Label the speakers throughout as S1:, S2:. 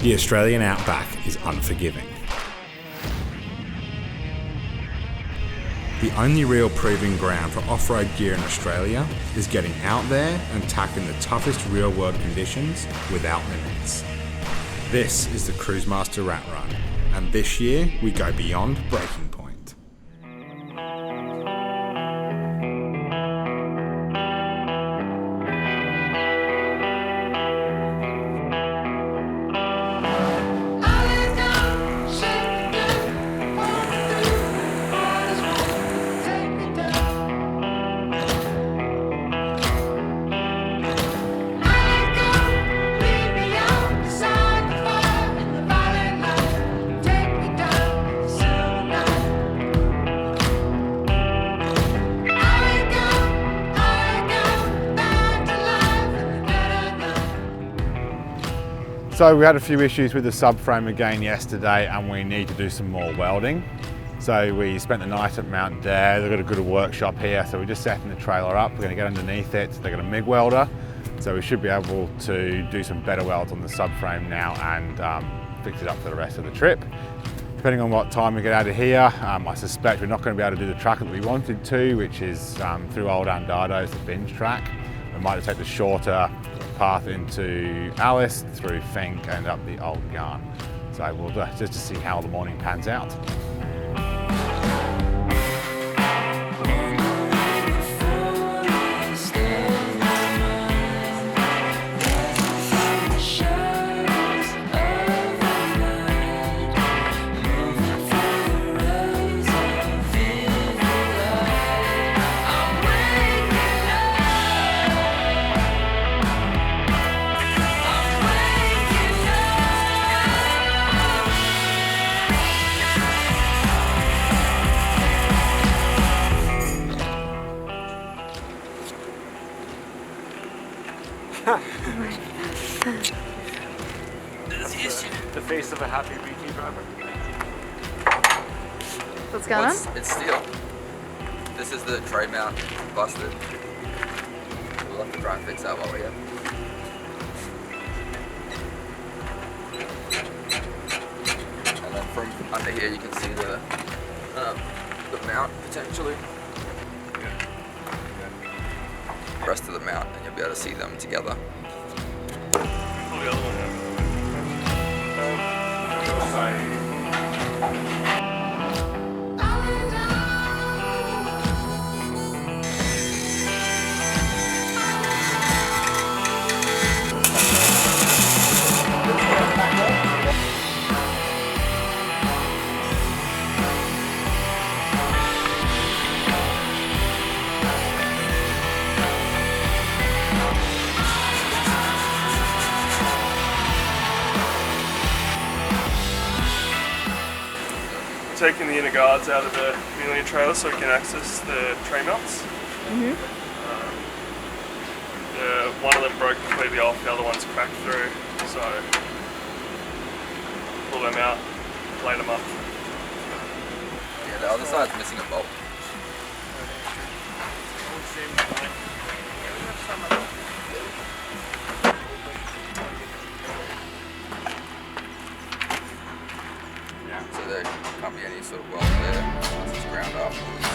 S1: The Australian outback is unforgiving. The only real proving ground for off-road gear in Australia is getting out there and tackling the toughest real-world conditions without limits. This is the Cruisemaster Rat Run, and this year we go beyond breaking point.
S2: So we had a few issues with the subframe again yesterday, and we need to do some more welding. So we spent the night at Mount Dare. They've got a good workshop here, so we're just setting the trailer up. We're going to get underneath it. They've got a MIG welder, so we should be able to do some better welds on the subframe now and fix it up for the rest of the trip. Depending on what time we get out of here, I suspect we're not going to be able to do the track that we wanted to, which is through Old Andado's, the binge track. We might just take the shorter path into Alice, through Finke and up the Old Yarn. So we'll just to see how the morning pans out.
S3: The face of a happy BT driver.
S4: What's going on?
S5: It's steel. This is the tray mount busted. We'll have to try and fix that while we're here. And then from under here you can see the mount potentially. The rest of the mount, and you'll be able to see them together.
S3: Pull the other one out. Taking the inner guards out of the Chameleon trailer so we can access the tray mounts. One of them broke completely off, the other one's cracked through, so pull them out, plate them up.
S5: Yeah, the other side's missing a bolt. So there can't be any sort of weld there once it's ground afterwards.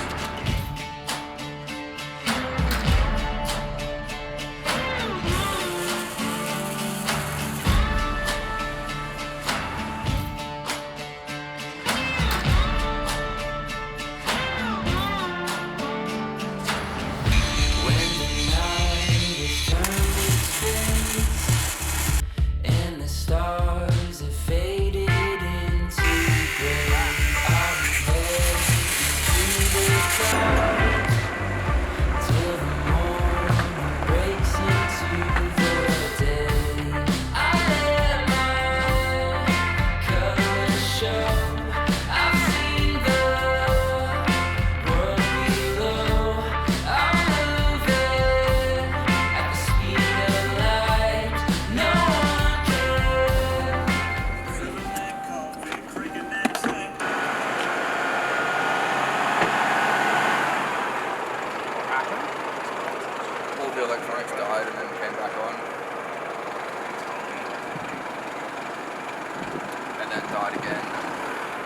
S5: died again.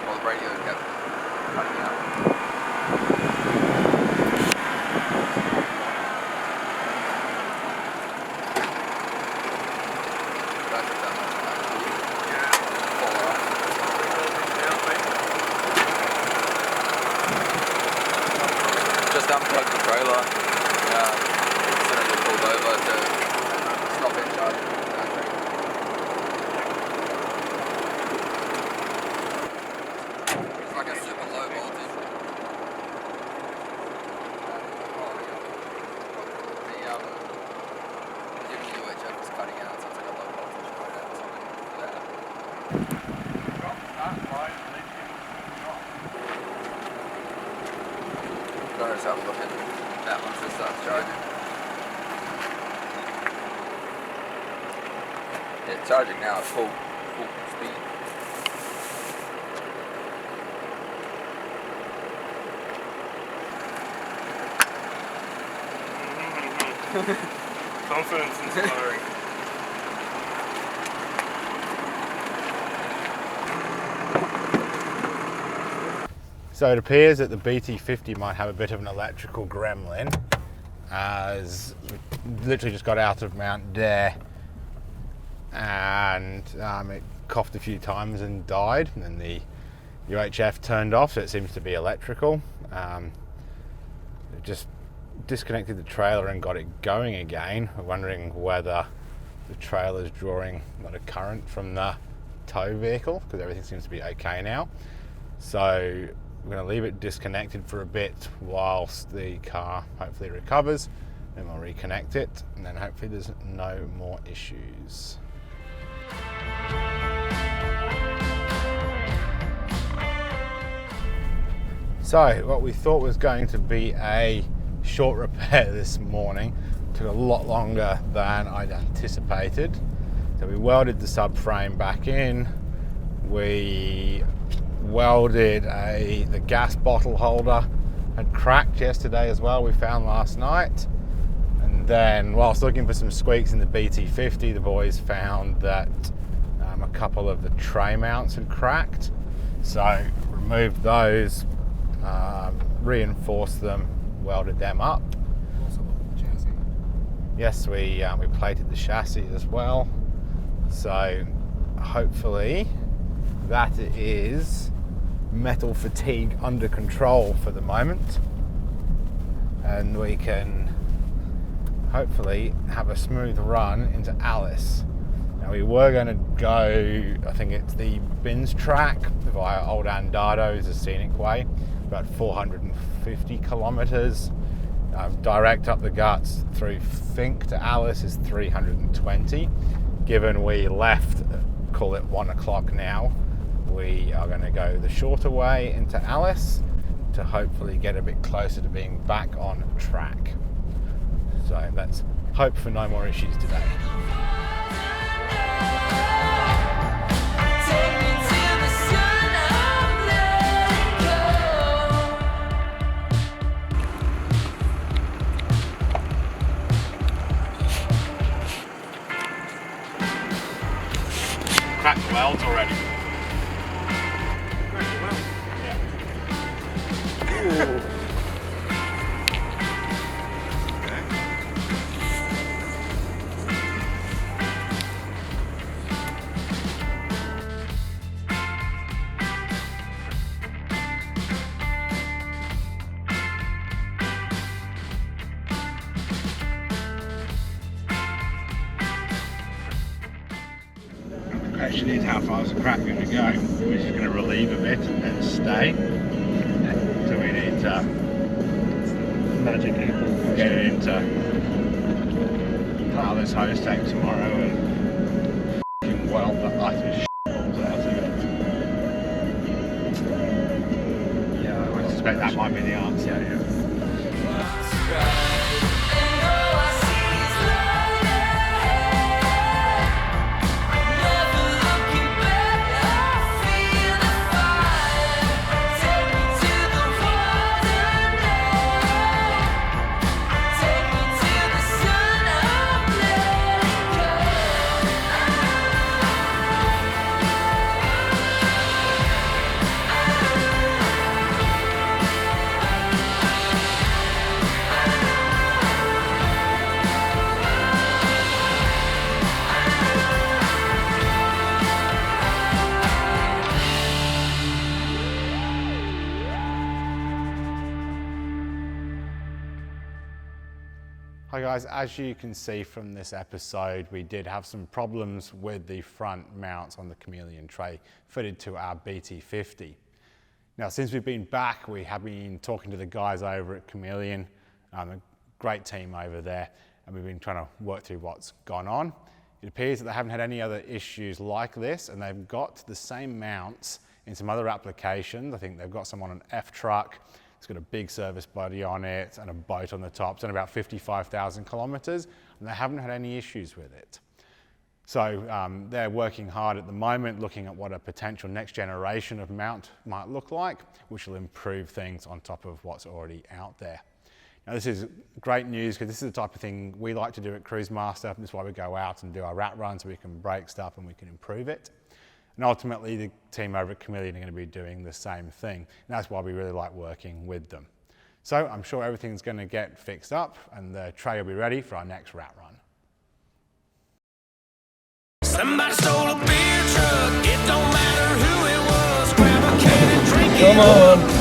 S5: While the radio kept cutting out. Just unplugged the trailer. As soon as we pulled over to stop and charge the battery. It's like a super low voltage. The UHF is cutting out, so it's like a low voltage right now. Notice how I'm looking that once it starts charging. It's charging now at full speed.
S3: Confidence inspiring.
S2: So it appears that the BT50 might have a bit of an electrical gremlin, as we literally just got out of Mount Dare and it coughed a few times and died, and then the UHF turned off, so it seems to be electrical. It just disconnected the trailer and got it going again. We're wondering whether the trailer is drawing a lot of current from the tow vehicle, because everything seems to be okay now. So we're going to leave it disconnected for a bit whilst the car hopefully recovers, and we'll reconnect it, and then hopefully there's no more issues. So what we thought was going to be a short repair this morning took a lot longer than I'd anticipated. So we welded the subframe back in, we welded the gas bottle holder, had cracked yesterday as well, we found last night. And then whilst looking for some squeaks in the BT50, the boys found that a couple of the tray mounts had cracked. So removed those, reinforced them, welded them up.
S4: Also the chassis.
S2: Yes, we plated the chassis as well. So hopefully that is metal fatigue under control for the moment, and we can hopefully have a smooth run into Alice. Now we were going to go, I think it's the Bins track via Old Andado's, a scenic way, about 450 kilometres. Direct up the guts through Finke to Alice is 320. Given we left, call it 1 o'clock now, we are going to go the shorter way into Alice to hopefully get a bit closer to being back on track. So let's hope for no more issues today. Cracked the welds already.
S4: Cracked the weld.
S2: Yeah. Question is, how far is the crack going to go? We're just going to relieve a bit and then stay. So we need to
S4: Magic apple.
S2: get it into Alice hose tank tomorrow and f***ing weld the utter shitballs out of it. Yeah, I suspect that might be the answer. Yeah. Hi guys, as you can see from this episode, we did have some problems with the front mounts on the Chameleon tray fitted to our BT50. Now, since we've been back, we have been talking to the guys over at Chameleon, a great team over there, and we've been trying to work through what's gone on. It appears that they haven't had any other issues like this, and they've got the same mounts in some other applications. I think they've got some on an F truck. It's got a big service body on it and a boat on the top. It's done about 55,000 kilometers, and they haven't had any issues with it. So they're working hard at the moment, looking at what a potential next generation of mount might look like, which will improve things on top of what's already out there. Now, this is great news because this is the type of thing we like to do at Cruisemaster. This is why we go out and do our rat runs, so we can break stuff and we can improve it. And ultimately, the team over at Chameleon are going to be doing the same thing. And that's why we really like working with them. So I'm sure everything's going to get fixed up and the tray will be ready for our next rat run.
S6: Somebody stole a beer truck, it don't matter who it was, grab a can and drink it.
S7: Come on.